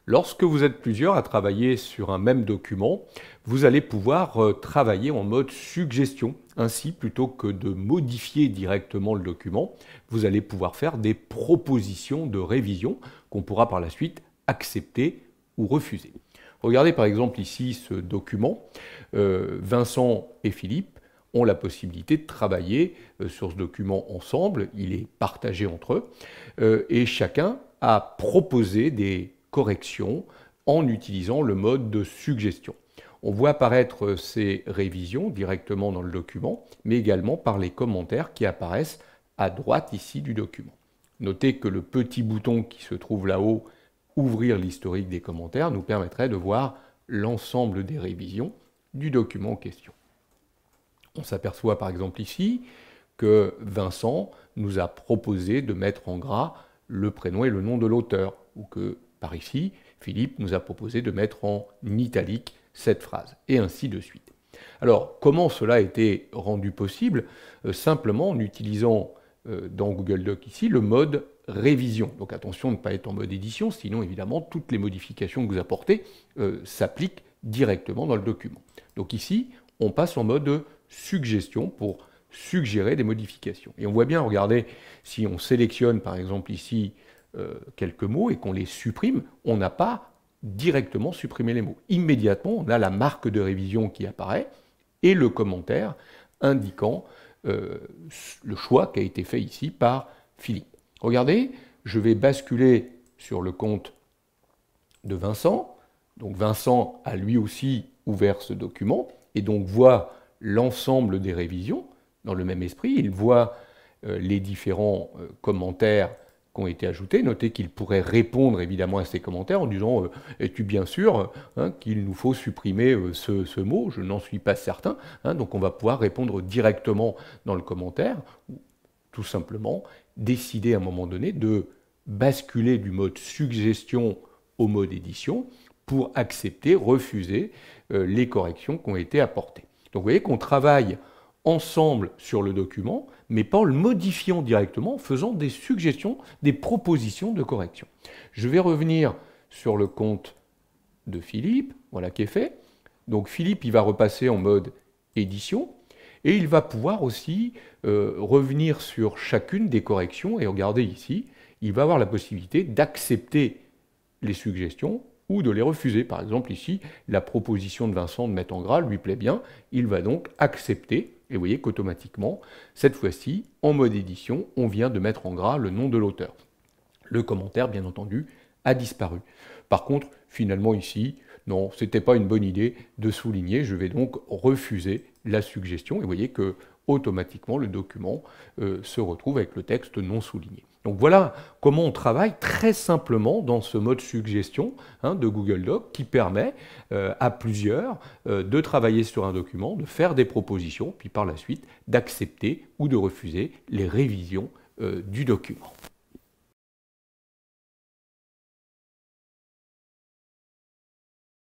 Lorsque vous êtes plusieurs à travailler sur un même document, vous allez pouvoir travailler en mode suggestion. Ainsi, plutôt que de modifier directement le document, vous allez pouvoir faire des propositions de révision qu'on pourra par la suite accepter ou refuser. Regardez par exemple ici ce document. Vincent et Philippe ont la possibilité de travailler sur ce document ensemble. Il est partagé entre eux et chacun a proposé des corrections en utilisant le mode de suggestion. On voit apparaître ces révisions directement dans le document, mais également par les commentaires qui apparaissent à droite ici du document. Notez que le petit bouton qui se trouve là-haut, ouvrir l'historique des commentaires, nous permettrait de voir l'ensemble des révisions du document en question. On s'aperçoit par exemple ici que Vincent nous a proposé de mettre en gras le prénom et le nom de l'auteur, ou que par ici, Philippe nous a proposé de mettre en italique cette phrase, et ainsi de suite. Alors, comment cela a été rendu possible? Simplement en utilisant dans Google Docs ici le mode révision. Donc attention de ne pas être en mode édition, sinon évidemment toutes les modifications que vous apportez s'appliquent directement dans le document. Donc ici, on passe en mode suggestion pour suggérer des modifications. Et on voit bien, regardez, si on sélectionne par exemple ici quelques mots et qu'on les supprime, on n'a pas directement supprimé les mots. Immédiatement, on a la marque de révision qui apparaît et le commentaire indiquant le choix qui a été fait ici par Philippe. Regardez, je vais basculer sur le compte de Vincent. Donc Vincent a lui aussi ouvert ce document et donc voit l'ensemble des révisions dans le même esprit. Il voit les différents commentaires qui ont été ajoutés. Notez qu'il pourrait répondre évidemment à ces commentaires en disant es-tu bien sûr qu'il nous faut supprimer ce mot? Je n'en suis pas certain. Donc on va pouvoir répondre directement dans le commentaire, ou tout simplement décider à un moment donné de basculer du mode suggestion au mode édition pour accepter, refuser les corrections qui ont été apportées. Donc vous voyez qu'on travaille ensemble sur le document, mais pas en le modifiant directement, en faisant des suggestions, des propositions de correction. Je vais revenir sur le compte de Philippe, voilà qui est fait. Donc Philippe, il va repasser en mode édition, et il va pouvoir aussi revenir sur chacune des corrections, et regardez ici, il va avoir la possibilité d'accepter les suggestions ou de les refuser. Par exemple ici, la proposition de Vincent de mettre en gras lui plaît bien, il va donc accepter. Et vous voyez qu'automatiquement, cette fois-ci, en mode édition, on vient de mettre en gras le nom de l'auteur. Le commentaire, bien entendu, a disparu. Par contre, finalement ici, non, ce n'était pas une bonne idée de souligner. Je vais donc refuser la suggestion. Et vous voyez que automatiquement, le document se retrouve avec le texte non souligné. Donc voilà comment on travaille très simplement dans ce mode suggestion de Google Docs qui permet à plusieurs de travailler sur un document, de faire des propositions, puis par la suite d'accepter ou de refuser les révisions du document.